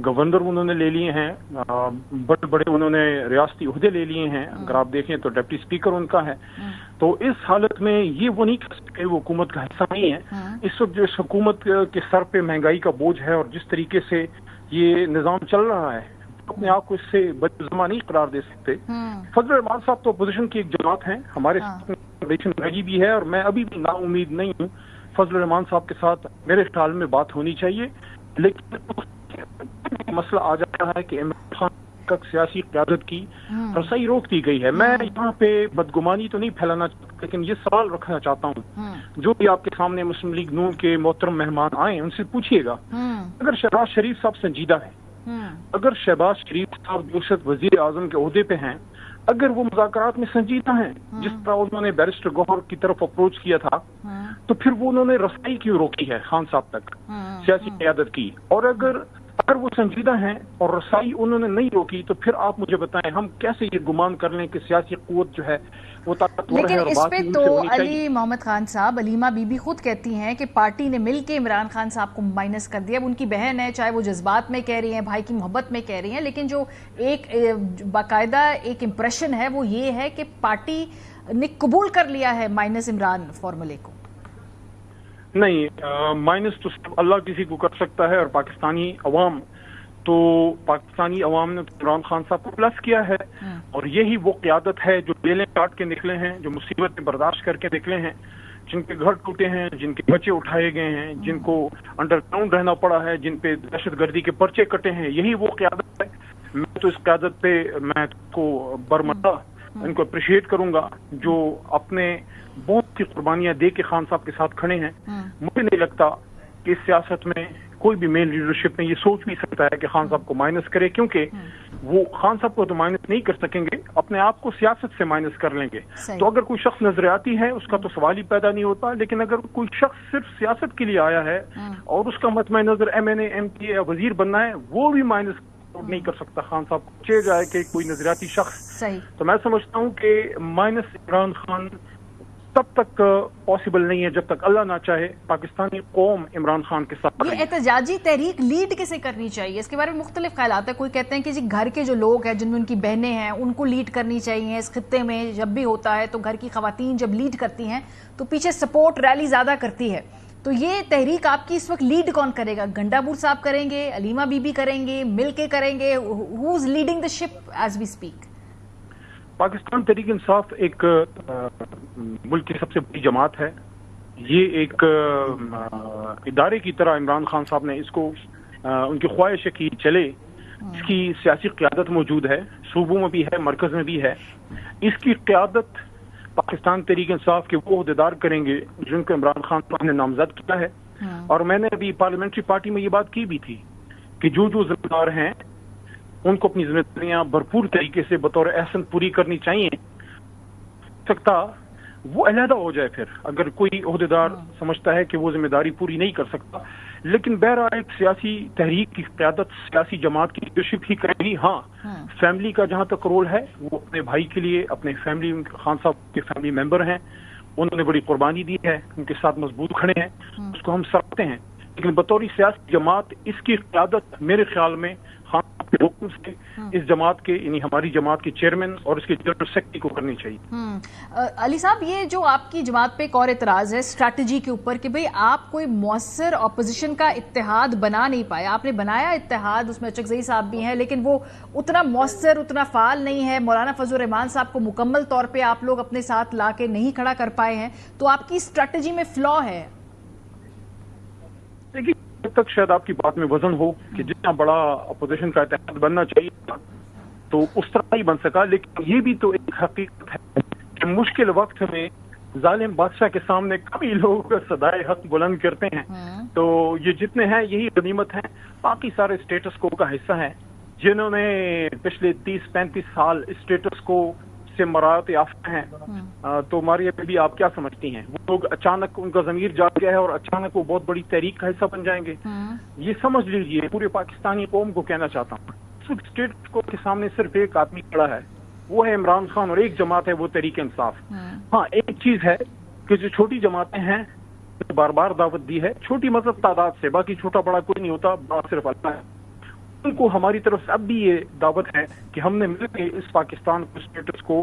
گورنر انہوں نے لے لیے ہیں، بڑے بڑے انہوں نے ریاستی عہدے لے لیے ہیں. اگر آپ دیکھیں تو ڈپٹی اسپیکر ان کا ہے. تو اس حالت میں یہ وہ نہیں کہہ سکتے وہ حکومت کا حصہ نہیں ہے. اس وقت جو اس حکومت کے سر پہ مہنگائی کا بوجھ ہے اور جس طریقے سے یہ نظام چل رہا ہے، اپنے آپ کو اس سے بدزما نہیں قرار دے سکتے۔ فضل الرحمان صاحب تو اپوزیشن کی ایک جماعت ہیں، ہمارے ساتھ رہی بھی ہے، اور میں ابھی بھی نا امید نہیں ہوں۔ فضل الرحمان صاحب کے ساتھ میرے خیال میں بات ہونی چاہیے، لیکن مسئلہ آ جاتا ہے کہ عمران خان تک سیاسی قیادت کی رسائی روک دی گئی ہے۔ میں یہاں پہ بدگمانی تو نہیں پھیلانا چاہتا، لیکن یہ سوال رکھنا چاہتا ہوں، جو بھی آپ کے سامنے مسلم لیگ نون کے محترم مہمان آئے ان سے پوچھیے گا، اگر شہباز شریف صاحب سنجیدہ ہیں، اگر شہباز شریف صاحب جو وزیر اعظم کے عہدے پہ ہیں، اگر وہ مذاکرات میں سنجیدہ ہیں جس طرح انہوں نے بیرسٹر گوہر کی طرف اپروچ کیا تھا، تو پھر وہ انہوں نے رسائی کیوں روکی ہے خان صاحب تک سیاسی قیادت کی؟ اور اگر وہ سنجیدہ ہیں اور رسائی انہوں نے نہیں روکی، تو پھر آپ مجھے بتائیں ہم کیسے یہ گمان کر لیں کہ سیاسی قوت جو ہے وہ طاقتور ہے؟ لیکن اس پہ تو علی محمد خان صاحب، علیمہ بی بی خود کہتی ہیں کہ پارٹی نے مل کے عمران خان صاحب کو مائنس کر دیا۔ اب ان کی بہن ہے، چاہے وہ جذبات میں کہہ رہی ہیں، بھائی کی محبت میں کہہ رہی ہیں، لیکن جو ایک باقاعدہ ایک امپریشن ہے وہ یہ ہے کہ پارٹی نے قبول کر لیا ہے مائنس عمران فارمولے کو۔ نہیں، مائنس تو صرف اللہ کسی کو کر سکتا ہے، اور پاکستانی عوام نے عمران خان صاحب کو پلس کیا ہے، اور یہی وہ قیادت ہے جو جیلیں کاٹ کے نکلے ہیں، جو مصیبتیں برداشت کر کے نکلے ہیں، جن کے گھر ٹوٹے ہیں، جن کے بچے اٹھائے گئے ہیں، جن کو انڈر گراؤنڈ رہنا پڑا ہے، جن پہ دہشت گردی کے پرچے کٹے ہیں، یہی وہ قیادت ہے۔ میں تو اس قیادت پہ میں کو برمدہ ان کو اپریشیٹ کروں گا جو اپنے بہت سی قربانیاں دے کے خان صاحب کے ساتھ کھڑے ہیں۔ مجھے نہیں لگتا کہ اس سیاست میں کوئی بھی مین لیڈرشپ میں یہ سوچ بھی سکتا ہے کہ خان صاحب کو مائنس کرے، کیونکہ وہ خان صاحب کو تو مائنس نہیں کر سکیں گے، اپنے آپ کو سیاست سے مائنس کر لیں گے۔ تو اگر کوئی شخص نظر آتی ہے اس کا تو سوال ہی پیدا نہیں ہوتا، لیکن اگر کوئی شخص صرف سیاست کے لیے آیا ہے اور اس کا مطمع نظر ایم این اے، ایم پی یا وزیر بننا ہے، وہ بھی مائنس نہیں کر سکتا خان صاحب کو، چاہے جائے کہ کوئی نظریاتی شخص۔ تو میں سمجھتا ہوں کہ مائنس عمران خان تب تک پاسبل نہیں ہے جب تک اللہ نہ چاہے پاکستانی قوم عمران خان کے ساتھ۔ یہ احتجاجی تحریک لیڈ کسے کرنی چاہیے؟ اس کے بارے میں مختلف خیالات ہیں۔ کوئی کہتے ہیں کہ جی گھر کے جو لوگ ہیں جن میں ان کی بہنیں ہیں ان کو لیڈ کرنی چاہیے۔ اس خطے میں جب بھی ہوتا ہے تو گھر کی خواتین جب لیڈ کرتی ہیں تو پیچھے سپورٹ ریلی زیادہ کرتی ہے۔ تو یہ تحریک آپ کی اس وقت لیڈ کون کرے گا؟ گنڈابور صاحب کریں گے، علیمہ بی بی کریں گے، مل کے کریں گے؟ Who is leading the ship as we speak? Pakistan Tehreek Insaf ایک ملک کی سب سے بڑی جماعت ہے۔ یہ ایک ادارے کی طرح عمران خان صاحب نے اس کو ان کی خواہش ہے کہ چلے، اس کی سیاسی قیادت موجود ہے، صوبوں میں بھی ہے، مرکز میں بھی ہے۔ اس کی قیادت پاکستان تحریک انصاف کے وہ عہدیدار کریں گے جن کو عمران خان صاحب نے نامزد کیا ہے، اور میں نے ابھی پارلیمنٹری پارٹی میں یہ بات کی بھی تھی کہ جو ذمہ دار ہیں ان کو اپنی ذمہ داریاں بھرپور طریقے سے بطور احسن پوری کرنی چاہیے۔ سکتا وہ علیحدہ ہو جائے پھر اگر کوئی عہدیدار سمجھتا ہے کہ وہ ذمہ داری پوری نہیں کر سکتا، لیکن بہرحال ایک سیاسی تحریک کی قیادت سیاسی جماعت کی لیڈرشپ ہی کرے گی۔ ہاں، فیملی کا جہاں تک رول ہے وہ اپنے بھائی کے لیے، اپنے فیملی، خان صاحب کے فیملی ممبر ہیں، انہوں نے بڑی قربانی دی ہے، ان کے ساتھ مضبوط کھڑے ہیں، اس کو ہم سراہتے ہیں، لیکن بطور سیاسی جماعت اس کی قیادت میرے خیال میں خان صاحب کے حکم سے اس جماعت کے، یعنی ہماری جماعت کے چیئرمین اور اس کے جنرل سیکرٹری کو کرنی چاہیے۔ علی صاحب، یہ جو آپ کی جماعت پہ ایک اور اعتراض ہے اسٹریٹجی کے اوپر کہ بھئی آپ کوئی مؤثر اپوزیشن کا اتحاد بنا نہیں پائے۔ آپ نے بنایا اتحاد، اس میں اچکزئی صاحب بھی ہیں، لیکن وہ اتنا مؤثر، اتنا فعال نہیں ہے۔ مولانا فضل الرحمان صاحب کو مکمل طور پہ آپ لوگ اپنے ساتھ لا کے نہیں کھڑا کر پائے ہیں، تو آپ کی اسٹریٹجی میں فلا ہے؟ دیکھیے، جب تک شاید آپ کی بات میں وزن ہو کہ جتنا بڑا اپوزیشن کا اتحاد بننا چاہیے تو اس طرح ہی بن سکا، لیکن یہ بھی تو ایک حقیقت ہے کہ مشکل وقت میں ظالم بادشاہ کے سامنے کبھی لوگ صدائے حق بلند کرتے ہیں۔ تو یہ جتنے ہیں یہی غنیمت ہیں، باقی سارے اسٹیٹس کو کا حصہ ہیں۔ جنہوں نے پچھلے 30-35 سال اسٹیٹس کو سے مراعات یافتہ ہیں، تو ماریہ پہ بھی آپ کیا سمجھتی ہیں؟ وہ لوگ اچانک ان کا ضمیر جاگ گیا ہے اور اچانک وہ بہت بڑی تحریک کا حصہ بن جائیں گے؟ یہ سمجھ لیجئے، پورے پاکستانی قوم کو کہنا چاہتا ہوں، اسٹیٹ کو کے سامنے صرف ایک آدمی کھڑا ہے، وہ ہے عمران خان، اور ایک جماعت ہے وہ تحریک انصاف۔ ہاں، ایک چیز ہے کہ جو چھوٹی جماعتیں ہیں بار بار دعوت دی ہے، چھوٹی مطلب تعداد سے، باقی چھوٹا بڑا کوئی نہیں ہوتا، بڑا صرف اللہ ہے، ان کو ہماری طرف سے اب بھی یہ دعوت ہے کہ ہم نے مل کے اس پاکستان کو، اسٹیٹس کو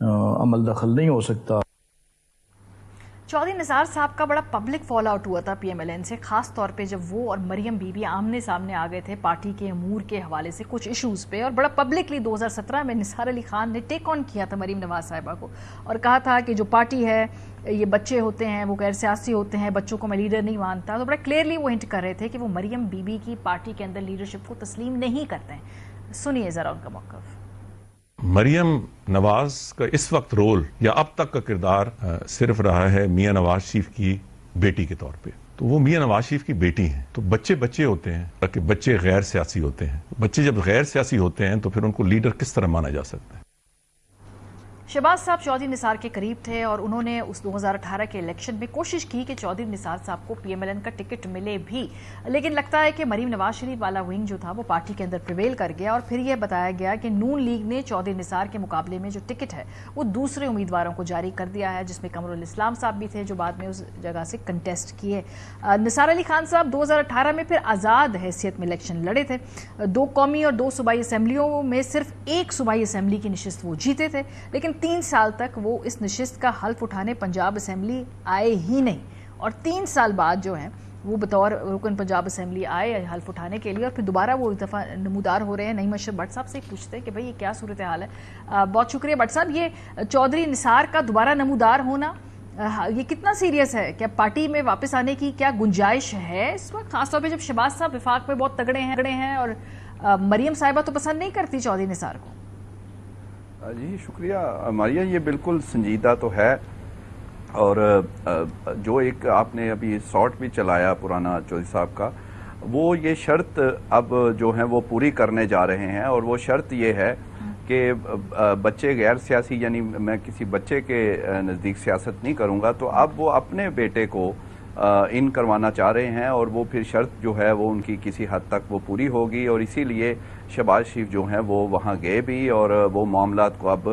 عمل دخل نہیں ہو سکتا۔ چودھری نثار صاحب کا بڑا پبلک فال آؤٹ ہوا تھا PMLN سے، خاص طور پہ جب وہ اور مریم بی بی آمنے سامنے آ گئے تھے پارٹی کے امور کے حوالے سے کچھ ایشوز پہ، اور بڑا پبلکلی 2017 میں نثار علی خان نے ٹیک آن کیا تھا مریم نواز صاحبہ کو اور کہا تھا کہ جو پارٹی ہے یہ بچے ہوتے ہیں، وہ غیر سیاسی ہوتے ہیں، بچوں کو میں لیڈر نہیں مانتا، تو بڑا کلیئرلی وہ ہنٹ کر رہے تھے کہ وہ مریم بی بی کی پارٹی کے اندر لیڈرشپ کو تسلیم نہیں کرتے ہیں۔ سنیے ذرا ان کا موقف۔ مریم نواز کا اس وقت رول یا اب تک کا کردار صرف رہا ہے میاں نواز شریف کی بیٹی کے طور پہ، تو وہ میاں نواز شریف کی بیٹی ہیں، تو بچے بچے ہوتے ہیں، تاکہ بچے غیر سیاسی ہوتے ہیں، بچے جب غیر سیاسی ہوتے ہیں تو پھر ان کو لیڈر کس طرح مانا جا سکتا ہے؟ شہباز صاحب چودھری نثار کے قریب تھے اور انہوں نے اس 2018 کے الیکشن میں کوشش کی کہ چودھری نثار صاحب کو PMLN کا ٹکٹ ملے بھی، لیکن لگتا ہے کہ مریم نواز شریف والا ونگ جو تھا وہ پارٹی کے اندر پریویل کر گیا، اور پھر یہ بتایا گیا کہ نون لیگ نے چودھری نثار کے مقابلے میں جو ٹکٹ ہے وہ دوسرے امیدواروں کو جاری کر دیا ہے، جس میں قمر الاسلام صاحب بھی تھے جو بعد میں اس جگہ سے کنٹیسٹ کیے۔ نثار علی خان صاحب 2018 میں پھر آزاد حیثیت میں الیکشن لڑے تھے، 2 قومی اور 2 صوبائی اسمبلیوں میں صرف 1 صوبائی اسمبلی کی نشست وہ جیتے تھے، لیکن 3 سال تک وہ اس نشست کا حلف اٹھانے پنجاب اسمبلی آئے ہی نہیں، اور 3 سال بعد جو ہیں وہ بطور رکن پنجاب اسمبلی آئے حلف اٹھانے کے لیے، اور پھر دوبارہ وہ دفعہ نمودار ہو رہے ہیں۔ نعیم اشرف بٹ صاحب سے پوچھتے ہیں کہ بھئی یہ کیا صورتحال ہے۔ بہت شکریہ بٹ صاحب، یہ چودھری نثار کا دوبارہ نمودار ہونا یہ کتنا سیریس ہے؟ کیا پارٹی میں واپس آنے کی کیا گنجائش ہے اس وقت، خاص طور پہ جب شہباز صاحب وفاق میں بہت تگڑے ہیں اور مریم صاحبہ تو پسند نہیں کرتی چودھری نثار کو؟ جی شکریہ ماریہ، یہ بالکل سنجیدہ تو ہے، اور جو ایک آپ نے ابھی سارٹ بھی چلایا پرانا چودھری صاحب کا، وہ یہ شرط اب جو ہیں وہ پوری کرنے جا رہے ہیں، اور وہ شرط یہ ہے کہ بچے غیر سیاسی، یعنی میں کسی بچے کے نزدیک سیاست نہیں کروں گا، تو اب وہ اپنے بیٹے کو ان کروانا چاہ رہے ہیں، اور وہ پھر شرط جو ہے وہ ان کی کسی حد تک وہ پوری ہوگی، اور اسی لیے شہباز شریف جو ہیں وہ وہاں گئے بھی، اور وہ معاملات کو اب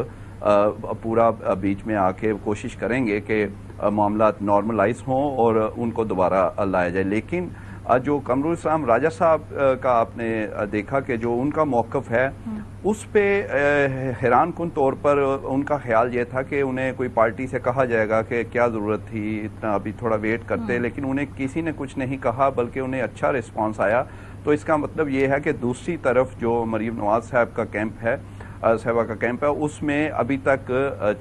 پورا بیچ میں آ کے کوشش کریں گے کہ معاملات نارملائز ہوں اور ان کو دوبارہ لایا جائے۔ لیکن جو قمر الاسلام راجہ صاحب کا آپ نے دیکھا کہ جو ان کا موقف ہے، اس پہ حیران کن طور پر ان کا خیال یہ تھا کہ انہیں کوئی پارٹی سے کہا جائے گا کہ کیا ضرورت تھی اتنا، ابھی تھوڑا ویٹ کرتے، لیکن انہیں کسی نے کچھ نہیں کہا، بلکہ انہیں اچھا رسپانس آیا۔ تو اس کا مطلب یہ ہے کہ دوسری طرف جو مریم نواز صاحب کا کیمپ ہے، صاحبہ کا کیمپ ہے، اس میں ابھی تک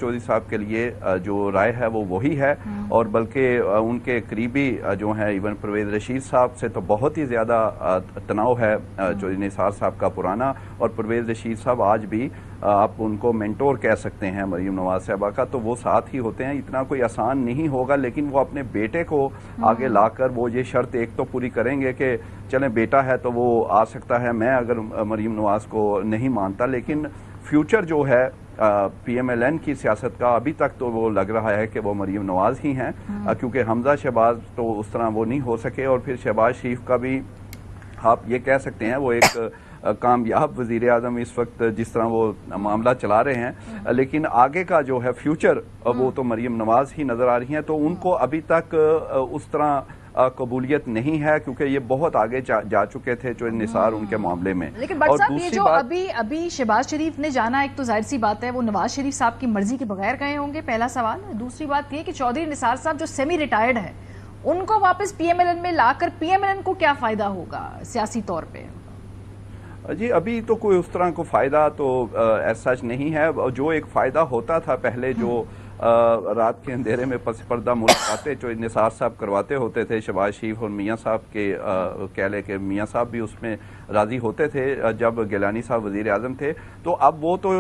چودھری صاحب کے لیے جو رائے ہے وہ وہی ہے، اور بلکہ ان کے قریبی جو ہیں ایون پرویز رشید صاحب سے تو بہت ہی زیادہ تناؤ ہے چودھری نثار صاحب کا پرانا، اور پرویز رشید صاحب آج بھی آپ ان کو مینٹور کہہ سکتے ہیں مریم نواز صاحبہ کا، تو وہ ساتھ ہی ہوتے ہیں۔ اتنا کوئی آسان نہیں ہوگا، لیکن وہ اپنے بیٹے کو آگے لا کر وہ یہ شرط ایک تو پوری کریں گے کہ چلیں بیٹا ہے تو وہ آ سکتا ہے، میں اگر مریم نواز کو نہیں مانتا، لیکن فیوچر جو ہے PMLN کی سیاست کا ابھی تک تو وہ لگ رہا ہے کہ وہ مریم نواز ہی ہیں، کیونکہ حمزہ شہباز تو اس طرح وہ نہیں ہو سکے، اور پھر شہباز شریف کا بھی آپ یہ کہہ سکتے ہیں وہ ایک کامیاب وزیر اعظم اس وقت جس طرح وہ معاملہ چلا رہے ہیں، لیکن آگے کا جو ہے فیوچر وہ تو مریم نواز ہی نظر آ رہی ہیں، تو ان کو ابھی تک اس طرح قبولیت نہیں ہے، کیونکہ یہ بہت آگے جا چکے تھے چودھری نثار ان کے معاملے میں۔ لیکن بٹ صاحب یہ جو ابھی شہباز شریف نے جانا، ایک تو ظاہر سی بات ہے وہ نواز شریف صاحب کی مرضی کے بغیر گئے ہوں گے، پہلا سوال۔ دوسری بات یہ کہ چودھری نثار صاحب جو سیمی ریٹائرڈ ہے، ان کو واپس PMLN میں لا کر PMLN کو کیا فائدہ ہوگا سیاسی طور پہ؟ جی ابھی تو کوئی اس طرح کو فائدہ تو ایسا نہیں ہے، جو ایک فائدہ ہوتا تھا پہلے، جو رات کے اندھیرے میں پس پردہ ملاقاتیں جو نثار صاحب کرواتے ہوتے تھے شہباز شریف اور میاں صاحب کے، کہہ لے کہ میاں صاحب بھی اس میں راضی ہوتے تھے جب گیلانی صاحب وزیر اعظم تھے، تو اب وہ تو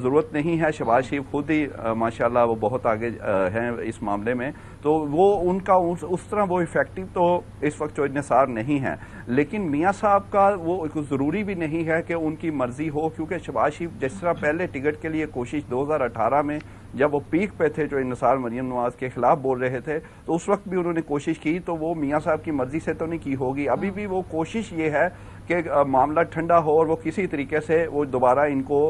ضرورت نہیں ہے، شہباز شریف خود ہی ماشاءاللہ وہ بہت آگے ہیں اس معاملے میں، تو وہ ان کا اس طرح وہ ایفیکٹو تو اس وقت چودھری نثار نہیں ہے، لیکن میاں صاحب کا وہ ضروری بھی نہیں ہے کہ ان کی مرضی ہو، کیونکہ شہباز شریف جس طرح پہلے ٹکٹ کے لیے کوشش 2018 میں جب وہ پیک پہ تھے چودھری نثار مریم نواز کے خلاف بول رہے تھے، تو اس وقت بھی انہوں نے کوشش کی، تو وہ میاں صاحب کی مرضی سے تو نہیں کی ہوگی، ابھی بھی وہ کوشش یہ ہے کہ معاملہ ٹھنڈا ہو اور وہ کسی طریقے سے وہ دوبارہ ان کو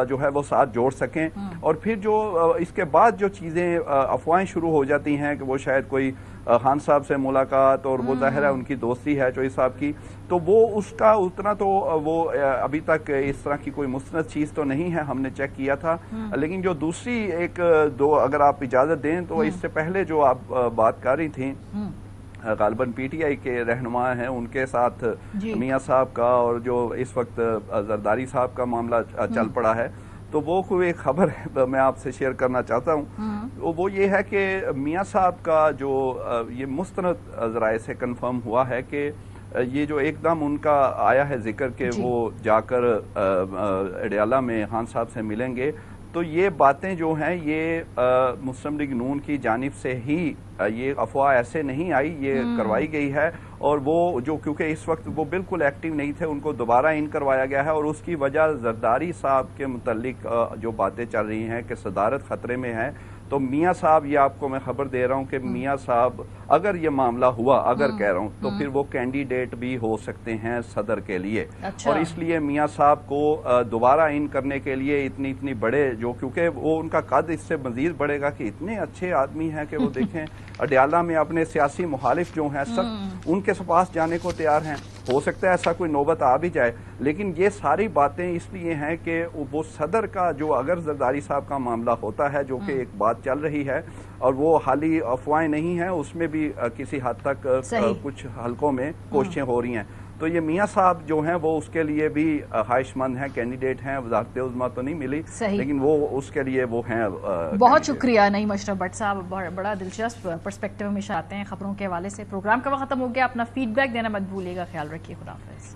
جو ہے وہ ساتھ جوڑ سکیں، اور پھر جو اس کے بعد جو چیزیں افواہیں شروع ہو جاتی ہیں کہ وہ شاید کوئی خان صاحب سے ملاقات، اور وہ ظاہر ہے ان کی دوستی ہے چوئی صاحب کی، تو وہ اس کا اتنا تو وہ ابھی تک اس طرح کی کوئی مستند چیز تو نہیں ہے، ہم نے چیک کیا تھا. لیکن جو دوسری ایک دو اگر آپ اجازت دیں تو اس سے پہلے جو آپ بات کر رہی تھیں غالباً پی ٹی آئی کے رہنما ہیں، ان کے ساتھ میاں صاحب کا اور جو اس وقت زرداری صاحب کا معاملہ چل پڑا ہے، تو وہ کوئی ایک خبر ہے میں آپ سے شیئر کرنا چاہتا ہوں. وہ یہ ہے کہ میاں صاحب کا جو یہ مستند ذرائع سے کنفرم ہوا ہے کہ یہ جو ایک دم ان کا آیا ہے ذکر کہ وہ جا کر اڈیالہ میں خان صاحب سے ملیں گے، تو یہ باتیں جو ہیں یہ مسلم لیگ نون کی جانب سے ہی یہ افواہ ایسے نہیں آئی، یہ کروائی گئی ہے. اور وہ جو کیونکہ اس وقت وہ بالکل ایکٹیو نہیں تھے، ان کو دوبارہ ان کروایا گیا ہے، اور اس کی وجہ زرداری صاحب کے متعلق جو باتیں چل رہی ہیں کہ صدارت خطرے میں ہے. تو میاں صاحب، یہ آپ کو میں خبر دے رہا ہوں کہ میاں صاحب اگر یہ معاملہ ہوا، اگر کہہ رہا ہوں تو پھر وہ کینڈیڈیٹ بھی ہو سکتے ہیں صدر کے لیے. اور اس لیے میاں صاحب کو دوبارہ ان کرنے کے لیے اتنی بڑے جو کیونکہ وہ ان کا قد اس سے مزید بڑھے گا کہ اتنے اچھے آدمی ہیں کہ وہ دیکھیں اڈیالہ میں اپنے سیاسی مخالف جو ہیں سخت ان کے پاس جانے کو تیار ہیں. ہو سکتا ہے ایسا کوئی نوبت آ بھی جائے، لیکن یہ ساری باتیں اس لیے ہیں کہ وہ صدر کا جو اگر زرداری صاحب کا معاملہ ہوتا ہے جو کہ ایک بات چل رہی ہے اور وہ حالی افواہیں نہیں ہیں، اس میں بھی کسی حد تک کچھ حلقوں میں کوششیں ہو رہی ہیں. تو یہ میاں صاحب جو ہیں وہ اس کے لیے بھی خواہش مند ہیں، کینڈیڈیٹ ہیں. وزارت عظمیٰ تو نہیں ملی لیکن وہ اس کے لیے وہ ہیں. بہت شکریہ نعیم اشرف بٹ صاحب، بڑا دلچسپ پرسپیکٹیو ہمیشہ آتے ہیں خبروں کے حوالے سے. پروگرام کا وقت ختم ہو گیا، اپنا فیڈ بیک دینا مت بھولیے گا. خیال رکھیے، خدا حافظ.